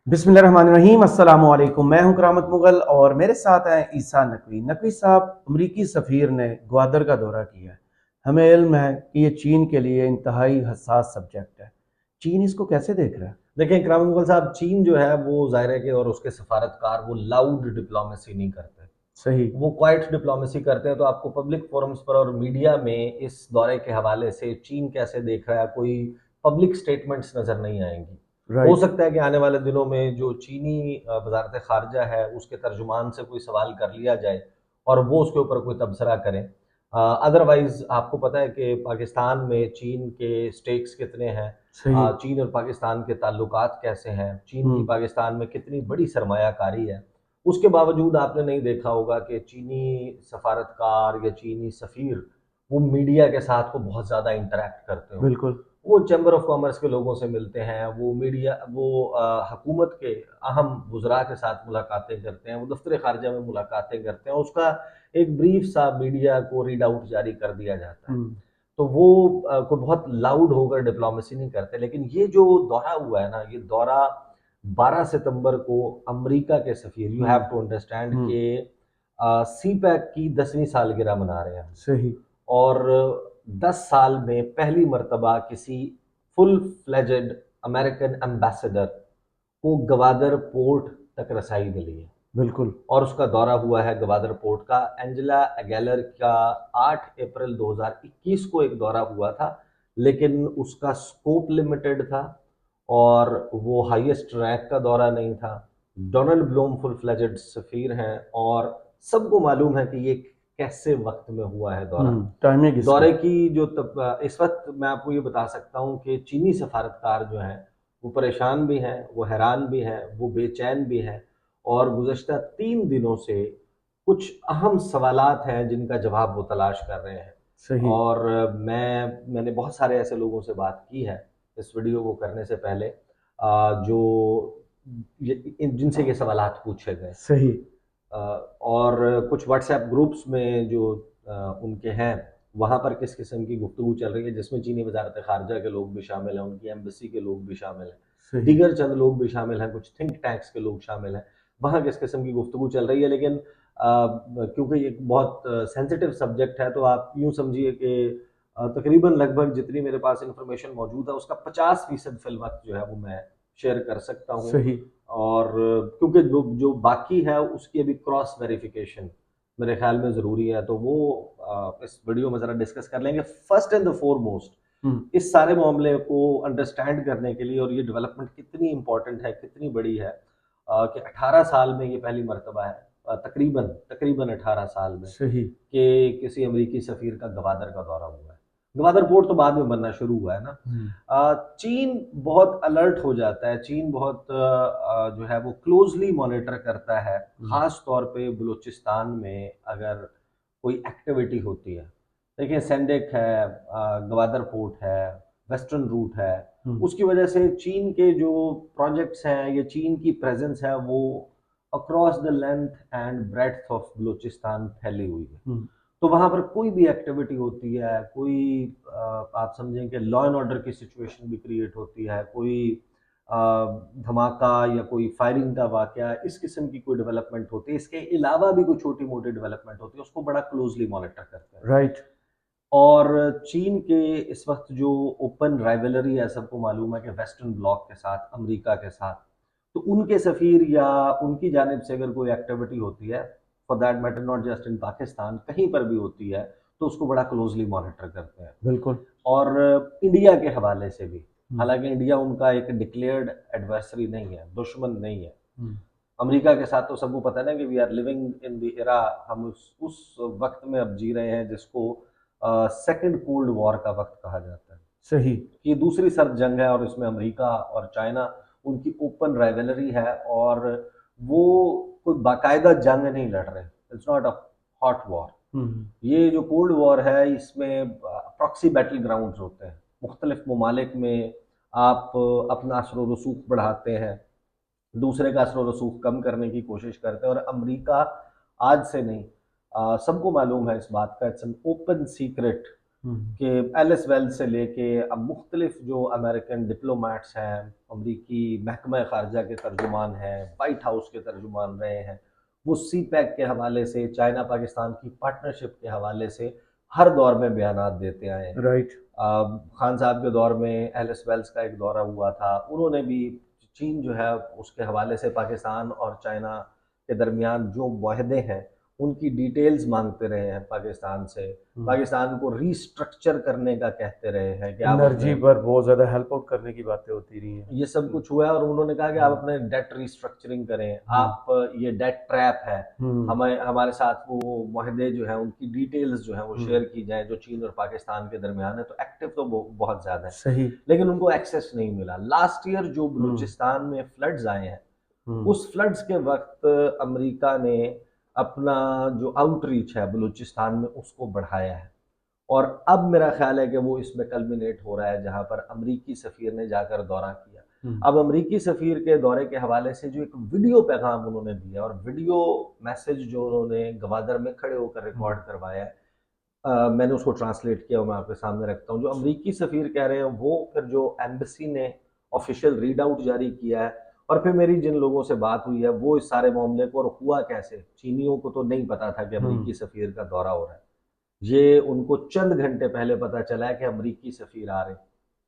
बिस्मिल्लाहिर्रहमानिर्रहीम। अस्सलाम वालेकुम। मैं हूं करामत मुगल और मेरे साथ हैं ईसा नकवी। नकवी साहब, अमरीकी सफ़ीर ने ग्वादर का दौरा किया है। हमें इल्म है कि ये चीन के लिए इंतहाई हसास सब्जेक्ट है। चीन इसको कैसे देख रहा है? देखें कराम मुगल साहब, चीन जो है वो ज़ाहिर है कि और उसके सफारतकार वो लाउड डिप्लोमेसी नहीं करते। सही। वो क्वाइट डिप्लोमेसी करते हैं। तो आपको पब्लिक फोरम्स पर और मीडिया में इस दौरे के हवाले से चीन कैसे देख रहा है, कोई पब्लिक स्टेटमेंट्स नज़र नहीं आएंगी। हो राइट। सकता है कि आने वाले दिनों में जो चीनी वजारत खारजा है उसके तर्जुमान से कोई सवाल कर लिया जाए और वो उसके ऊपर कोई तबसरा करें। अदरवाइज आपको पता है कि पाकिस्तान में चीन के स्टेक्स कितने हैं, सही। चीन और पाकिस्तान के ताल्लुकात कैसे हैं, चीन की हम्म। पाकिस्तान में कितनी बड़ी सरमायाकारी है। उसके बावजूद आपने नहीं देखा होगा कि चीनी सफारतकार या चीनी सफ़ीर वो मीडिया के साथ को बहुत ज़्यादा इंटरेक्ट करते हो। बिल्कुल। वो चैम्बर ऑफ कॉमर्स के लोगों से मिलते हैं, वो मीडिया वो हुकूमत के अहम वज़रा के साथ मुलाकातें करते हैं, वो दफ्तर ख़ारजा में मुलाकातें करते हैं, उसका एक ब्रीफ सा मीडिया को रीड आउट जारी कर दिया जाता है। हम्म। तो वो कोई बहुत लाउड होकर डिप्लोमेसी नहीं करते। लेकिन ये जो दौरा हुआ है ना, ये दौरा 12 सितंबर को अमेरिका के सफ़ीर, you have hmm. To understand hmm. कि सी पैक की 10वीं सालगिरह मना रहे हैं। सही। और 10 साल में पहली मर्तबा किसी फुल फ्लेजेड अमेरिकन एम्बेसडर को गवादर पोर्ट तक रसाई मिली है बिल्कुल। और उसका दौरा हुआ है गवादर पोर्ट का। एंजेला गैलर का 8 अप्रैल 2021 को एक दौरा हुआ था, लेकिन उसका स्कोप लिमिटेड था और वो हाईएस्ट रैंक का दौरा नहीं था। डोनाल्ड ब्लूम फुल फ्लेजेड सफ़ीर हैं और सबको मालूम है कि ये कैसे वक्त में हुआ है दौरा। टाइमिंग इसका। दौरे की जो इस वक्त मैं आपको ये बता सकता हूँ कि चीनी सफारतकार जो हैं वो परेशान भी हैं, वो हैरान भी हैं, वो बेचैन भी हैं और गुज़श्ता 3 दिनों से कुछ अहम सवालात हैं जिनका जवाब वो तलाश कर रहे हैं। सही। और मैंने बहुत सारे ऐसे लोगों से बात की है इस वीडियो को करने से पहले, जो जिनसे ये सवालात पूछे गए। सही। अ, और कुछ व्हाट्सएप ग्रुप्स में जो उनके हैं, वहाँ पर किस किस्म की गुफ्तगू चल रही है, जिसमें चीनी वजारत खारजा के लोग भी शामिल हैं, उनकी एम्बेसी के लोग भी शामिल हैं, सही। दीगर चंद लोग भी शामिल हैं, कुछ थिंक टैंक्स के लोग शामिल हैं। वहाँ किस किस्म की गुफ्तगू चल रही है। लेकिन क्योंकि ये एक बहुत सेंसिटिव सब्जेक्ट है, तो आप यूँ समझिए कि तकरीबन लगभग जितनी मेरे पास इंफॉर्मेशन मौजूद है उसका 50% फिल वक्त जो है वो मैं शेयर कर सकता हूँ। सही। और क्योंकि जो जो बाकी है उसकी अभी क्रॉस वेरिफिकेशन मेरे ख्याल में ज़रूरी है, तो वो इस वीडियो में ज़रा डिस्कस कर लेंगे। फर्स्ट एंड द फोरमोस्ट हम्म। इस सारे मामले को अंडरस्टैंड करने के लिए और ये डेवलपमेंट कितनी इंपॉर्टेंट है, कितनी बड़ी है, कि 18 साल में ये पहली मर्तबा है, तकरीबन तकरीबन 18 साल में, सही। कि किसी अमेरिकी सफ़ीर का गवादर का दौरा हुआ है। गवादर पोर्ट तो बाद में बनना शुरू हुआ है ना। हम्म। चीन बहुत अलर्ट हो जाता है, चीन बहुत जो है वो क्लोजली मॉनिटर करता है, हम्म। ख़ास तौर पे बलूचिस्तान में अगर कोई एक्टिविटी होती है। देखिए सेंडेक है, गवादर पोर्ट है, वेस्टर्न रूट है, हम्म। उसकी वजह से चीन के जो प्रोजेक्ट्स हैं या चीन की प्रेजेंस है वो across the length and breadth of Balochistan फैली हुई है। हम्म। तो वहाँ पर कोई भी एक्टिविटी होती है, कोई आप समझें कि लॉ एंड ऑर्डर की सिचुएशन भी क्रिएट होती है, कोई अ, धमाका या कोई फायरिंग का वाकया, इस किस्म की कोई डेवलपमेंट होती है, इसके अलावा भी कोई छोटी मोटी डेवलपमेंट होती है, उसको बड़ा क्लोजली मॉनिटर करते हैं। राइट। और चीन के इस वक्त जो ओपन राइवलरी है, सबको मालूम है कि वेस्टर्न ब्लॉक के साथ, अमेरिका के साथ, तो उनके सफ़ीर या उनकी जानिब से अगर कोई एक्टिविटी होती है, for that matter not just in Pakistan, कहीं पर भी होती है, तो उसको बड़ा क्लोजली मॉनिटर करते हैं। बिल्कुल। और इंडिया के हवाले से भी, हम्म। हालांकि इंडिया उनका एक डिक्लेयर्ड एडवर्सरी नहीं है, दुश्मन नहीं है। हम्म। अमेरिका के साथ तो सबको पता है ना कि we are living in the era, हम उस वक्त में अब जी रहे हैं जिसको सेकंड कोल्ड वॉर का वक्त कहा जाता है। सही। ये दूसरी सर्द जंग है और इसमें अमेरिका और चाइना, उनकी ओपन राइवलरी है और वो कोई बाकायदा जंग नहीं लड़ रहे। It's not a hot war. Hmm. ये जो कोल्ड वॉर है इसमें प्रॉक्सी बैटल ग्राउंड्स होते हैं मुख्तलिफ ममालिक में। आप अपना असर रसूख बढ़ाते हैं, दूसरे का असर रसूख कम करने की कोशिश करते हैं। और अमेरिका आज से नहीं, सबको मालूम है इस बात का, इट्स एन ओपन सीक्रेट हम्म। कि एलिस वेल्स से लेके अब मुख्तलिफ जो अमेरिकन डिप्लोमेट्स हैं, अमरीकी महकमा खारजा के तर्जुमान हैं, वाइट हाउस के तर्जुमान रहे हैं, वो सी पैक के हवाले से, चाइना पाकिस्तान की पार्टनरशिप के हवाले से हर दौर में बयानात देते आए हैं। राइट। खान साहब के दौर में एलिस वेल्स का एक दौरा हुआ था, उन्होंने भी चीन जो है उसके हवाले से पाकिस्तान और चाइना के दरमियान जो मुआहदे हैं उनकी डिटेल्स मांगते रहे हैं पाकिस्तान से, पाकिस्तान को रीस्ट्रक्चर करने का कहते रहे हैं कि आप एनर्जी अपने, पर बहुत ज़्यादा हेल्प आउट करने की बातें होती रही हैं। ये सब कुछ हुआ है और उन्होंने कहा कि आप अपने डेट रीस्ट्रक्चरिंग करें, आप ये डेट ट्रैप है, हमें हमारे साथ वो मुआहदे जो है उनकी डिटेल्स जो है वो शेयर की जाए जो चीन और पाकिस्तान के दरमियान है। तो एक्टिव तो बहुत ज़्यादा है, सही। लेकिन उनको एक्सेस नहीं मिला। लास्ट ईयर जो बलूचिस्तान में फ्लड्स आए हैं, उस फ्लड्स के वक्त अमेरिका ने अपना जो आउटरीच है बलूचिस्तान में उसको बढ़ाया है, और अब मेरा ख्याल है कि वो इसमें कल्मिनेट हो रहा है जहां पर अमरीकी सफ़ीर ने जाकर दौरा किया। अब अमरीकी सफ़ीर के दौरे के हवाले से जो एक वीडियो पैगाम उन्होंने दिया और वीडियो मैसेज जो उन्होंने गवादर में खड़े होकर रिकॉर्ड करवाया है, मैंने उसको ट्रांसलेट किया और मैं आपके सामने रखता हूँ। जो अमरीकी सफ़ीर कह रहे हैं वो फिर जो एम्बेसी ने ऑफिशियल रीड आउट जारी किया है, और फिर मेरी जिन लोगों से बात हुई है वो इस सारे मामले को, और हुआ कैसे, चीनियों को तो नहीं पता था कि अमरीकी सफ़ीर का दौरा हो रहा है। ये उनको चंद घंटे पहले पता चला है कि अमरीकी सफ़ीर आ रहे हैं।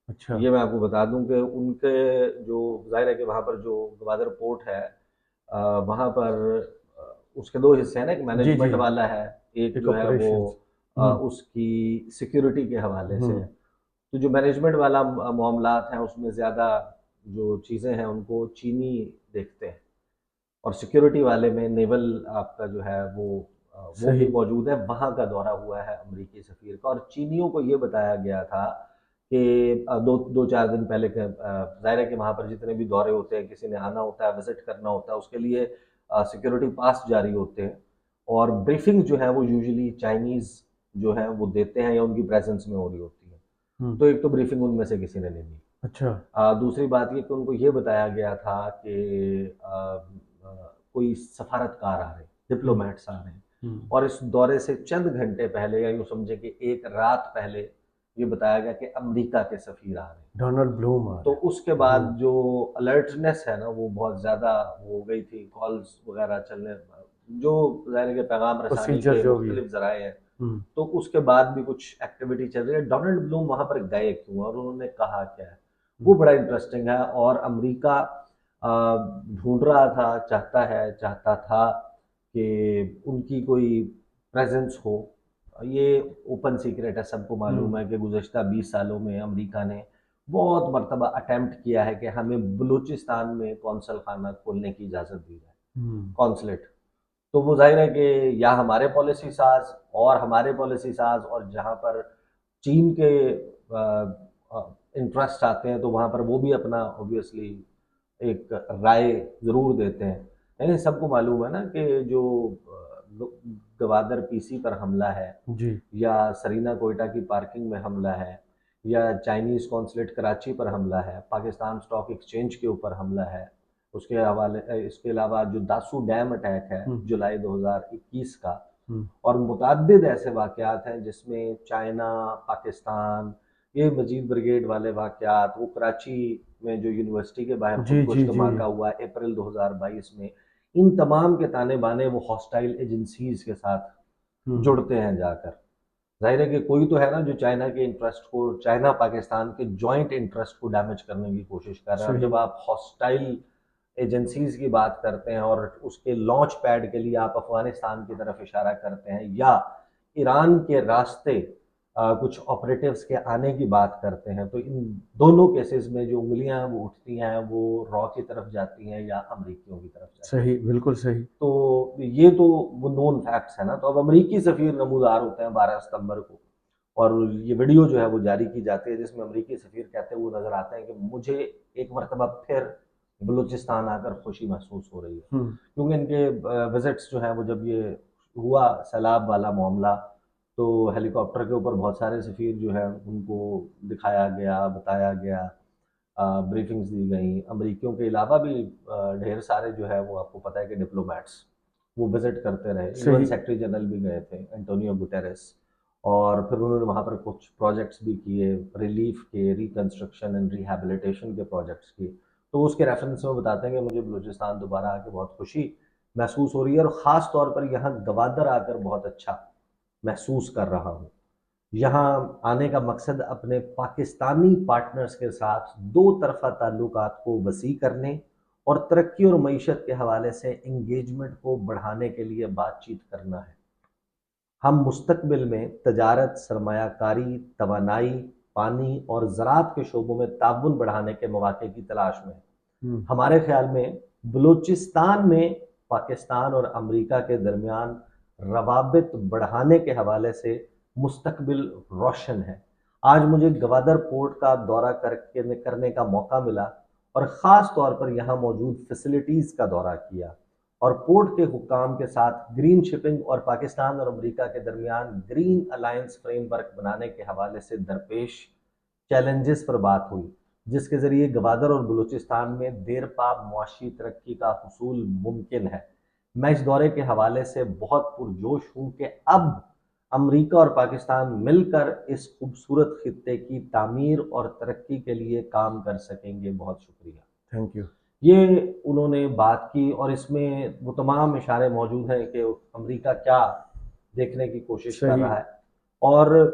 अच्छा। ये मैं आपको बता दूं कि उनके जो, जाहिर है कि वहाँ पर जो ग्वादर पोर्ट है, वहाँ पर उसके दो हिस्से हैं ना, एक जी जी। मैनेजमेंट वाला है, एक एक जो है वो ऑपरेशंस। उसकी सिक्योरिटी के हवाले से है। तो जो मैनेजमेंट वाला मामलात हैं उसमें ज़्यादा जो चीज़ें हैं उनको चीनी देखते हैं, और सिक्योरिटी वाले में नेवल आपका जो है वो भी सही। मौजूद है। वहाँ का दौरा हुआ है अमरीकी सफ़ीर का, और चीनियों को ये बताया गया था कि दो दो चार दिन पहले के, ज़ाहिर है कि वहाँ पर जितने भी दौरे होते हैं, किसी ने आना होता है, विजिट करना होता है, उसके लिए सिक्योरिटी पास जारी होते हैं, और ब्रीफिंग जो है वो यूजुअली चाइनीज़ जो है वो देते हैं या उनकी प्रेजेंस में हो रही होती है। तो एक तो ब्रीफिंग उनमें से किसी ने नहीं दी। अच्छा। दूसरी बात ये कि उनको ये बताया गया था कि कोई सफारतकार आ रहे हैं, डिप्लोमेट्स आ रहे हैं, और इस दौरे से चंद घंटे पहले या यूँ समझे कि एक रात पहले ये बताया गया कि अमेरिका के सफ़ीर आ रहे हैं। डोनाल्ड ब्लूम आ तो रहे हैं। उसके बाद जो अलर्टनेस है ना वो बहुत ज़्यादा हो गई थी, कॉल्स वगैरह चलने, जो ज़ाहिर है कि पैगाम रसानी प्रोसीजर के जो भी है। मुख्तलिफ ज़राए हैं, तो उसके बाद भी कुछ एक्टिविटी चल रही है। डोनाल्ड ब्लूम वहाँ पर गए क्यों और उन्होंने कहा क्या है, वो बड़ा इंटरेस्टिंग है। और अमेरिका ढूंढ रहा था, चाहता था कि उनकी कोई प्रेजेंस हो। ये ओपन सीक्रेट है, सबको मालूम है कि गुज़श्ता 20 सालों में अमेरिका ने बहुत मरतबा अटेम्प्ट किया है कि हमें बलूचिस्तान में कौंसल खाना खोलने की इजाज़त दी जाए, कॉन्सुलेट। तो वो ज़ाहिर है कि या हमारे पॉलिसी साज और हमारे पॉलिसी साज, और जहाँ पर चीन के इंटरेस्ट आते हैं तो वहाँ पर वो भी अपना ऑब्वियसली एक राय ज़रूर देते हैं। यानी सबको मालूम है ना कि जो गवादर पीसी पर हमला है, जी। या सरीना कोयटा की पार्किंग में हमला है, या चाइनीज़ कॉन्सुलेट कराची पर हमला है, पाकिस्तान स्टॉक एक्सचेंज के ऊपर हमला है, उसके हवाले इसके अलावा जो दासू डैम अटैक है जुलाई 2021 का, और मुतअद्दिद ऐसे वाक़यात हैं जिसमें चाइना, पाकिस्तान, ये मजीद ब्रिगेड वाले वाक़यात, वो कराची में जो यूनिवर्सिटी के बाहर जी खुदकुश जी जी। धमाका हुआ अप्रैल 2022 में, इन तमाम के ताने बाने वो हॉस्टाइल एजेंसीज के साथ जुड़ते हैं जाकर। जाहिर है कि कोई तो है ना जो चाइना के इंटरेस्ट को, चाइना पाकिस्तान के जॉइंट इंटरेस्ट को डैमेज करने की कोशिश कर रहा है। और सही। जब आप हॉस्टाइल एजेंसीज की बात करते हैं और उसके लॉन्च पैड के लिए आप अफगानिस्तान की तरफ इशारा करते हैं, या ईरान के रास्ते कुछ ऑपरेटिव्स के आने की बात करते हैं, तो इन दोनों केसेस में जो उंगलियां वो उठती हैं वो रॉ की तरफ जाती हैं या अमरीकियों की तरफ जाती हैं। सही, बिल्कुल सही। तो ये तो वो नोन फैक्ट्स है ना। तो अब अमरीकी सफ़ीर नमूदार होते हैं 12 सितंबर को, और ये वीडियो जो है वो जारी की जाती है जिसमें अमरीकी सफ़ीर कहते हुए नजर आते हैं कि मुझे एक मरतबा फिर बलूचिस्तान आकर खुशी महसूस हो रही है, क्योंकि इनके विजिट्स जो हैं वो, जब ये हुआ सैलाब वाला मामला, तो हेलीकॉप्टर के ऊपर बहुत सारे सफ़ीर जो है उनको दिखाया गया, बताया गया, ब्रीफिंग्स दी गई। अमरीकियों के अलावा भी ढेर सारे जो है वो आपको पता है कि डिप्लोमेट्स वो विजिट करते रहे, यूएन सही। सेक्रेटरी जनरल भी गए थे, एंटोनियो गुटेरेस, और फिर उन्होंने वहाँ पर कुछ प्रोजेक्ट्स भी किए, रिलीफ के, रिकंस्ट्रक्शन एंड रिहैबिलिटेशन के प्रोजेक्ट्स किए। तो उसके रेफरेंस में बताते हैं कि मुझे बलूचिस्तान दोबारा आके बहुत खुशी महसूस हो रही है और ख़ास तौर पर यहाँ गवादर आकर बहुत अच्छा महसूस कर रहा हूँ। यहाँ आने का मकसद अपने पाकिस्तानी पार्टनर्स के साथ दो तरफ़ा ताल्लुकात को वसी करने और तरक्की और मईशत के हवाले से इंगेजमेंट को बढ़ाने के लिए बातचीत करना है। हम मुस्तकबिल में तजारत, सरमायाकारी, तवानाई, पानी और ज़राअत के शोबों में ताउन बढ़ाने के मौक़े की तलाश में हैं। हमारे ख्याल में बलूचिस्तान में पाकिस्तान और अमरीका के दरमियान रवाबित बढ़ाने के हवाले से मुस्तकबिल रोशन है। आज मुझे गवादर पोर्ट का दौरा करने का मौका मिला और ख़ास तौर पर यहाँ मौजूद फैसिलिटीज़ का दौरा किया और पोर्ट के हुक्काम के साथ ग्रीन शिपिंग और पाकिस्तान और अमरीका के दरमियान ग्रीन अलायंस फ्रेमवर्क बनाने के हवाले से दरपेश चैलेंजेस पर बात हुई, जिसके ज़रिए गवादर और बलूचिस्तान में देरपा मुआशी तरक्की का हुसूल मुमकिन है। मैं इस दौरे के हवाले से बहुत पुरजोश हूँ कि अब अमरीका और पाकिस्तान मिलकर इस खूबसूरत खित्ते की तामीर और तरक्की के लिए काम कर सकेंगे। बहुत शुक्रिया। Thank you. ये उन्होंने बात की और इसमें वो तमाम इशारे मौजूद हैं कि अमरीका क्या देखने की कोशिश कर सही। रहा है और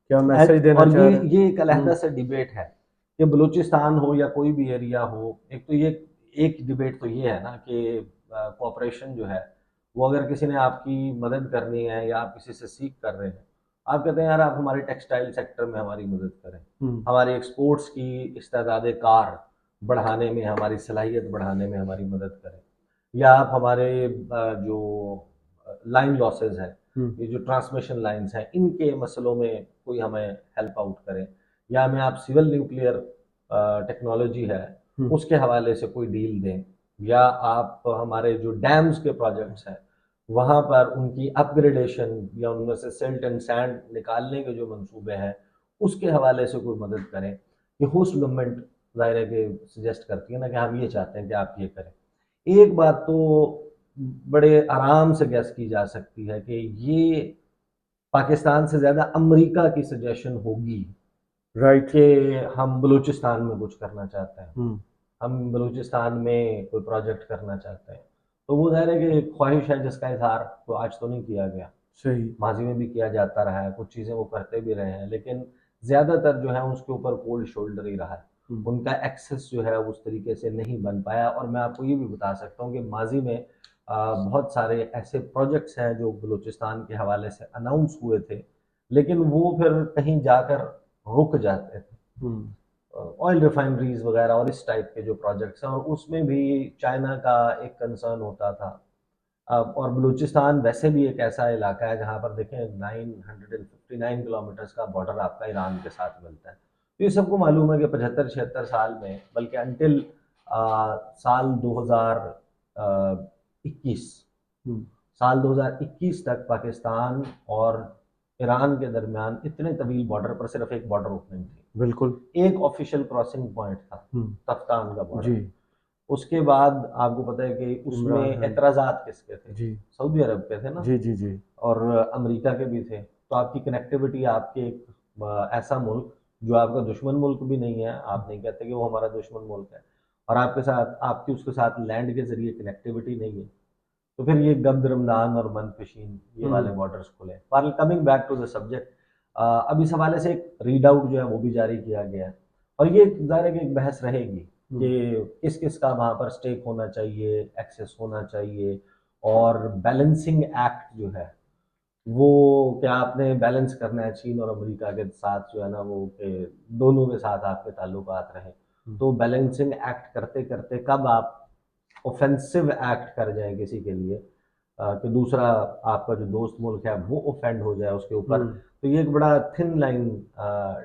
क्या मैसेज देना और चाह रहे हैं? ये एक अलहदा से डिबेट है कि बलूचिस्तान हो या कोई भी एरिया हो। एक तो ये एक डिबेट तो ये है ना कि कोऑपरेशन जो है वो अगर किसी ने आपकी मदद करनी है या आप किसी से सीख कर रहे हैं, आप कहते हैं यार आप हमारे टेक्सटाइल सेक्टर में हमारी मदद करें, हमारी एक्सपोर्ट्स की इस्तेदाद कार बढ़ाने में, हमारी सलाहियत बढ़ाने में हमारी मदद करें, या आप हमारे जो लाइन लॉसेज हैं, ये जो ट्रांसमिशन लाइंस हैं, इनके मसलों में कोई हमें हेल्प आउट करें, या हमें आप सिविल न्यूक्लियर टेक्नोलॉजी है उसके हवाले से कोई डील दें, या आप हमारे जो डैम्स के प्रोजेक्ट्स हैं वहाँ पर उनकी अपग्रेडेशन या उनमें से सिल्ट एंड सैंड निकालने के जो मंसूबे हैं उसके हवाले से कोई मदद करें। ये होस्ट गवर्नमेंट ज़ाहिर है कि सजेस्ट करती है ना कि हम ये चाहते हैं कि आप ये करें। एक बात तो बड़े आराम से गैस की जा सकती है कि ये पाकिस्तान से ज़्यादा अमरीका की सजेशन होगी राइट कि हम बलूचिस्तान में कुछ करना चाहते हैं, हम बलूचिस्तान में कोई प्रोजेक्ट करना चाहते हैं। तो वो ज़ाहिर है कि ख्वाहिश है जिसका इजहार तो आज तो नहीं किया गया, सही। माजी में भी किया जाता रहा है, कुछ चीज़ें वो करते भी रहे हैं, लेकिन ज़्यादातर जो है उसके ऊपर कोल्ड शोल्डर ही रहा है। उनका एक्सेस जो है उस तरीके से नहीं बन पाया। और मैं आपको ये भी बता सकता हूँ कि माजी में बहुत सारे ऐसे प्रोजेक्ट्स हैं जो बलूचिस्तान के हवाले से अनाउंस हुए थे, लेकिन वो फिर कहीं जाकर रुक जाते थे। ऑयल रिफाइनरीज वगैरह और इस टाइप के जो प्रोजेक्ट्स हैं, और उसमें भी चाइना का एक कंसर्न होता था। और बलूचिस्तान वैसे भी एक ऐसा इलाका है जहाँ पर देखें 959 किलोमीटर्स का बॉर्डर आपका ईरान के साथ मिलता है। तो ये सबको मालूम है कि 75-76 साल में, बल्कि अंटिल साल 2021 साल 2021 तक पाकिस्तान और ईरान के दरमियान इतने तवील बॉर्डर पर सिर्फ एक बॉर्डर ओपनिंग थी। बिल्कुल। एक ऑफिशियल क्रॉसिंग पॉइंट था, तफ्तान का बॉर्डर। जी। उसके बाद आपको पता है कि उसमें एतराज़ात किसके थे? जी। सऊदी अरब के थे ना, जी जी जी। और अमेरिका के भी थे। तो आपकी कनेक्टिविटी आपके एक ऐसा मुल्क जो आपका दुश्मन मुल्क भी नहीं है, आप नहीं कहते कि वो हमारा दुश्मन मुल्क है, और आपके साथ आपकी उसके साथ लैंड के जरिए कनेक्टिविटी नहीं है, तो फिर ये गब्द रमदान और मनफिशीन ये वाले बॉर्डर्स खुले। पर coming back to the subject, अब इस हवाले से एक रीड आउट जो है वो भी जारी किया गया है, और ये ज़ाहिर है कि एक बहस रहेगी कि किस किस का वहाँ पर स्टेक होना चाहिए, एक्सेस होना चाहिए, और बैलेंसिंग एक्ट जो है वो क्या आपने बैलेंस करना है चीन और अमेरिका के साथ जो है ना, वो कि दोनों के साथ आपके ताल्लुकात रहें। तो बैलेंसिंग एक्ट करते करते कब आप ऑफेंसिव एक्ट कर जाए किसी के लिए कि दूसरा आपका जो दोस्त मुल्क है वो ऑफेंड हो जाए उसके ऊपर, तो ये एक बड़ा थिन लाइन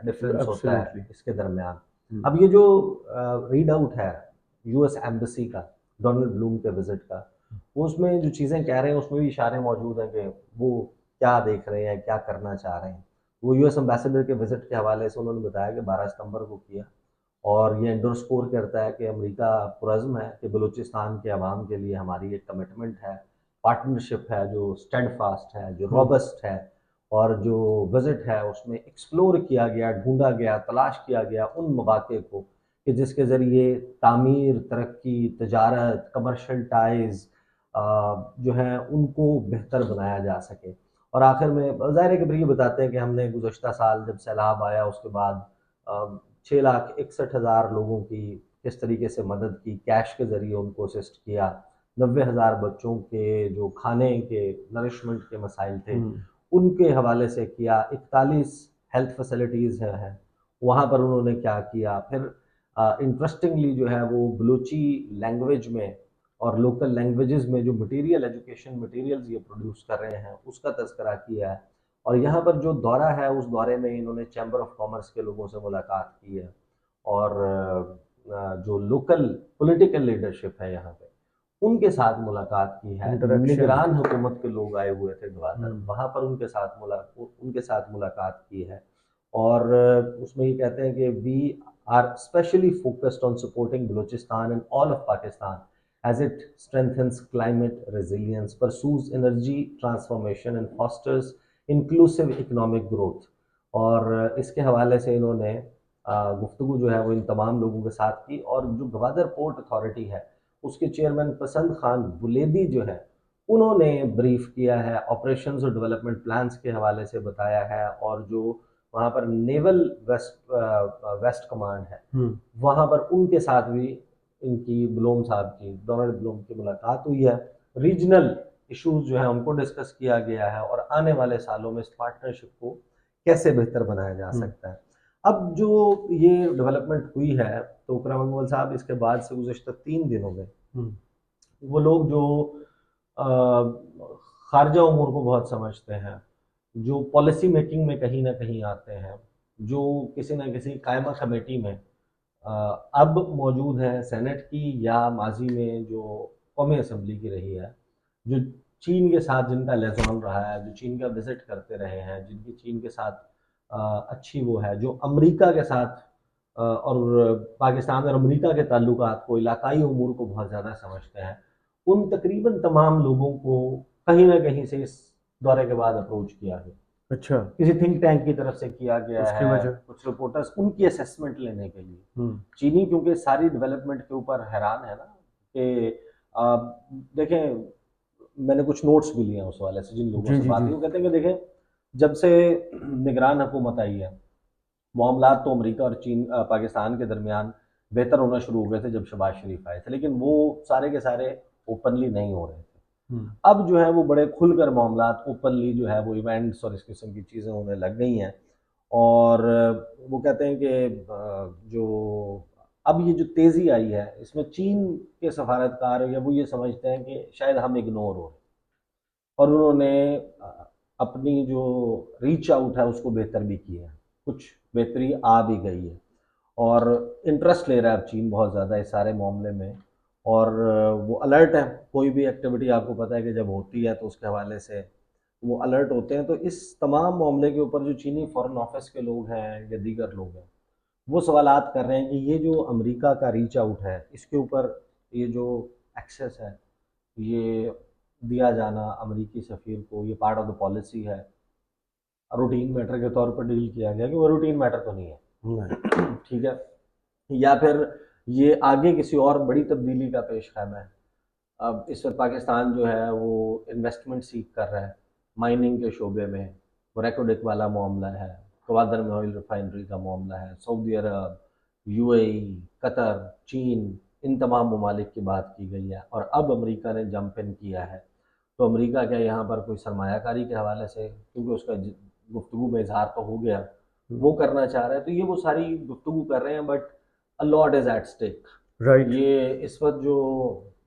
डिफरेंस होता है इसके दरमियान। अब ये जो रीड आउट है यूएस एम्बेसी का, डोनाल्ड ब्लूम के विजिट का, उसमें जो चीज़ें कह रहे हैं उसमें भी इशारे मौजूद हैं कि वो क्या देख रहे हैं, क्या करना चाह रहे हैं। वो यूएस एम्बेसडर के विजिट के हवाले से उन्होंने बताया कि 12 सितंबर को किया, और ये इंडोर्सकोर करता है कि अमेरिका पुरज़्म है कि बलूचिस्तान के अवाम के लिए हमारी एक कमिटमेंट है, पार्टनरशिप है जो स्टेडफास्ट है, जो रॉबस्ट है, और जो विजिट है उसमें एक्सप्लोर किया गया, ढूंढा गया, तलाश किया गया उन मौके को कि जिसके ज़रिए तामीर, तरक्की, तजारत, कमर्शियल टाइज़ जो हैं उनको बेहतर बनाया जा सके। और आखिर में ज़ाहिर है कि फिर ये बताते हैं कि हमने गुज़श्ता साल जब सैलाब आया उसके बाद 6,61,000 लोगों की किस तरीके से मदद की, कैश के ज़रिए उनको असिस्ट किया। 90,000 बच्चों के जो खाने के नरिशमेंट के मसाइल थे उनके हवाले से किया। 41 हेल्थ फैसिलिटीज़ हैं, वहाँ पर उन्होंने क्या किया। फिर इंटरेस्टिंगली जो है वो बलूची लैंग्वेज में और लोकल लैंग्वेजेस में जो मटेरियल, एजुकेशन मटेरियल्स ये प्रोड्यूस कर रहे हैं उसका तज़किरा किया है। और यहाँ पर जो दौरा है उस दौरे में इन्होंने चैम्बर ऑफ कॉमर्स के लोगों से मुलाकात की है और जो लोकल पॉलिटिकल लीडरशिप है यहाँ पे उनके साथ मुलाकात की है। इंटरेक्शन। निगरान हुकूमत के लोग आए हुए थे ग्वादर, वहाँ पर उनके साथ मुलाकात की है। और उसमें ये कहते हैं कि we are specially focused on supporting Balochistan and all of Pakistan as it strengthens climate resilience, pursues energy transformation and fosters inclusive economic growth। और इसके हवाले से इन्होंने गुफ्तगू जो है वो इन तमाम लोगों के साथ की। और जो गवादर पोर्ट अथॉरिटी है उसके चेयरमैन पसंद खान बुलेदी जो है उन्होंने ब्रीफ किया है, ऑपरेशंस और डेवलपमेंट प्लान्स के हवाले से बताया है। और जो वहाँ पर नेवल वेस्ट कमांड है वहाँ पर उनके साथ भी इनकी ब्लोम साहब की, डोनाल्ड ब्लोम की मुलाकात हुई है। रीजनल इश्यूज जो है उनको डिस्कस किया गया है और आने वाले सालों में इस पार्टनरशिप को कैसे बेहतर बनाया जा सकता है। अब जो ये डेवलपमेंट हुई है तो करामत साहब इसके बाद से गुज़श्ता 3 दिनों में वो लोग जो खारजा उमूर को बहुत समझते हैं, जो पॉलिसी मेकिंग में कहीं ना कहीं आते हैं, जो किसी न किसी कायमा कमेटी में अब मौजूद है, सेनेट की या माजी में जो कौमी असम्बली की रही है, जो चीन के साथ जिनका लेजॉन रहा है, जो चीन का विजिट करते रहे हैं, जिनकी चीन के साथ अच्छी वो है, जो अमेरिका के साथ और पाकिस्तान और अमेरिका के ताल्लुकात को, इलाकाई उमूर को बहुत ज़्यादा समझते हैं, उन तकरीबन तमाम लोगों को कहीं ना कहीं से इस दौरे के बाद अप्रोच किया गया। अच्छा। किसी थिंक टैंक की तरफ से किया गया उसकी है, वजह? कुछ रिपोर्टर्स उनकी असेसमेंट लेने के लिए। चीनी क्योंकि सारी डेवलपमेंट के ऊपर हैरान है ना कि देखें, मैंने कुछ नोट्स भी लिए हैं उस वाले से, जिन लोगों जी से जी बात जी। की वो कहते हैं कि देखें, जब से निगरान हुकूमत आई है मामलात तो अमेरिका और चीन पाकिस्तान के दरमियान बेहतर होना शुरू हो गए थे जब शहबाज शरीफ आए थे, लेकिन वो सारे के सारे ओपनली नहीं हो रहे थे। अब जो है वो बड़े खुलकर मामलात ओपनली जो है वो इवेंट्स और इस किस्म की चीज़ें होने लग गई हैं। और वो कहते हैं कि जो अब ये जो तेज़ी आई है इसमें चीन के सफारतकार या वो ये समझते हैं कि शायद हम इग्नोर हो रहे हैं और उन्होंने अपनी जो रीच आउट है उसको बेहतर भी किया है, कुछ बेहतरी आ भी गई है और इंटरेस्ट ले रहा है अब चीन बहुत ज़्यादा इस सारे मामले में। और वो अलर्ट है, कोई भी एक्टिविटी आपको पता है कि जब होती है तो उसके हवाले से वो अलर्ट होते हैं। तो इस तमाम मामले के ऊपर जो चीनी फॉरेन ऑफिस के लोग हैं या दीगर लोग हैं वो सवालात कर रहे हैं कि ये जो अमेरिका का रीच आउट है इसके ऊपर ये जो एक्सेस है ये दिया जाना अमेरिकी सफ़ीर को, ये पार्ट ऑफ द पॉलिसी है, रूटीन मैटर के तौर पर डील किया गया कि वो रूटीन मैटर तो नहीं है ठीक है, या फिर ये आगे किसी और बड़ी तब्दीली का पेश ख्याल है। अब इस वक्त पाकिस्तान जो है वो इन्वेस्टमेंट सीख कर रहा है माइनिंग के शोबे में, रेकोडिक वाला मामला है, गवादर में ऑयल रिफाइनरी का मामला है, सऊदी अरब, यूएई, कतर, चीन, इन तमाम ममालिक की बात की गई है। और अब अमेरिका ने जंप इन किया है। तो अमेरिका क्या यहाँ पर कोई सरमायाकारी के हवाले से, क्योंकि उसका गुफ्तगू में इजहार तो हो गया, वो करना चाह रहा है, तो ये वो सारी गुफ्तगू कर रहे हैं। But a lot is at stake. Right. ये इस वक्त जो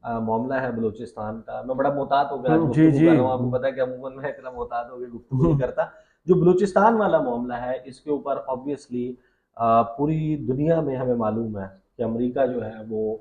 मामला है बलूचिस्तान का, मैं बड़ा मोहतात हो गया जी गुफ्तगू जी। कर रहा हूँ, आपको पता है कि अमूमन मैं इतना मोहतात हो गया गुफ्तगू नहीं करता। जो बलूचिस्तान वाला मामला है इसके ऊपर ऑब्वियसली पूरी दुनिया में हमें मालूम है कि अमेरिका जो है वो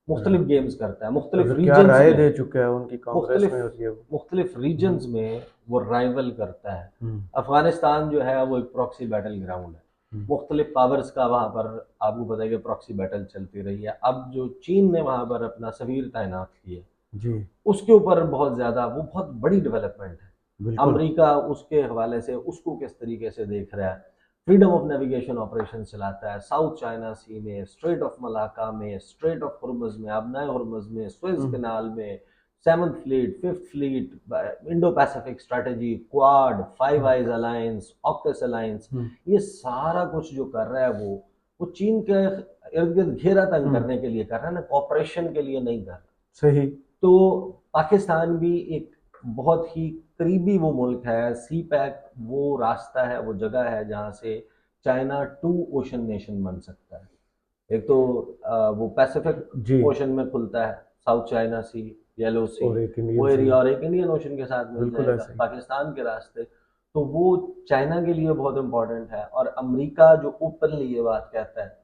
मुख्तलिफ गेम्स करता है, मुख्तलिफ क्या रीजन्स राय में, दे चुका है उनकी कांग्रेस मुख्तलिफ में होती है वो। मुख्तलिफ रीजन्स में वो राइवल करता है। अफगानिस्तान जो है वो एक प्रॉक्सी बैटल ग्राउंड है, मुख्तलिफ पावर्स का वहाँ पर आपको पता है कि प्रॉक्सी बैटल चलती रही है। अब जो चीन ने वहाँ पर अपना सफीर तैनात किया जी। उसके ऊपर बहुत ज़्यादा, वो बहुत बड़ी डेवलपमेंट है। बिल्कुल। अमेरिका उसके हवाले से उसको किस तरीके से देख रहा है, फ्रीडम ऑफ नेविगेशन ऑपरेशन चलाता है साउथ चाइना सी में, स्ट्रेट ऑफ मलाका में, स्ट्रेट ऑफ हुर्मुज में, आबनाए हुर्मुज में, स्वेज हम्म, कनाल में, seventh fleet, fifth fleet, Indo Pacific strategy, Quad, five hmm, eyes alliance, AUKUS alliance, hmm, ये सारा कुछ जो कर रहा है वो चीन के इर्द गिर्द घेरा तंग हम्म, करने के लिए कर रहा है ना, कॉपरेशन के लिए नहीं कर रहा। सही। तो पाकिस्तान भी एक बहुत ही करीबी वो मुल्क है, सी पैक वो रास्ता है, वो जगह है जहाँ से चाइना टू ओशन नेशन बन सकता है। एक तो वो पैसिफिक जी। ओशन में खुलता है, साउथ चाइना सी, येलो सी, और एक इंडियन वो सी। एरिया, और एक इंडियन ओशन के साथ मिल बिल्कुल जाएगा ऐसा ही। पाकिस्तान के रास्ते। तो वो चाइना के लिए बहुत इंपॉर्टेंट है। और अमेरिका जो ओपनली ये बात कहता है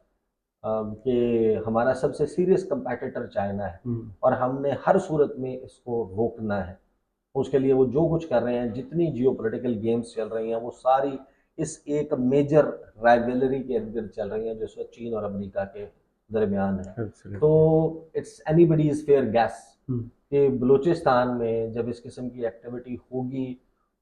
कि हमारा सबसे सीरियस कंपेटिटर चाइना है हम्म, और हमने हर सूरत में इसको रोकना है। उसके लिए वो जो कुछ कर रहे हैं, जितनी जियोपॉलिटिकल गेम्स चल रही हैं, वो सारी इस एक मेजर राइवलरी के अंदर चल रही हैं जो इस वक्त चीन और अमेरिका के दरमियान है। तो absolutely. It's anybody's fair guess hmm, कि बलूचिस्तान में जब इस किस्म की एक्टिविटी होगी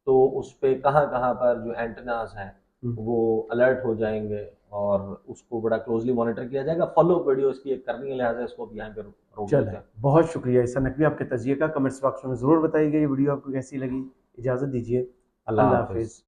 तो उस पे कहाँ कहाँ पर जो एंटेनास हैं हम्म, वो अलर्ट हो जाएंगे और उसको बड़ा क्लोजली मॉनिटर किया जाएगा। फॉलो वीडियो इसकी एक करनी है, लिहाजा इसको अब यहाँ पे रोक चलें, देते हैं। बहुत शुक्रिया ईसा नकवी, आपके तजिए का कमेंट्स बॉक्स में ज़रूर बताइएगा ये वीडियो आपको कैसी लगी। इजाज़त दीजिए। अल्लाह अल्लाह हाफिज़। हाफिज़।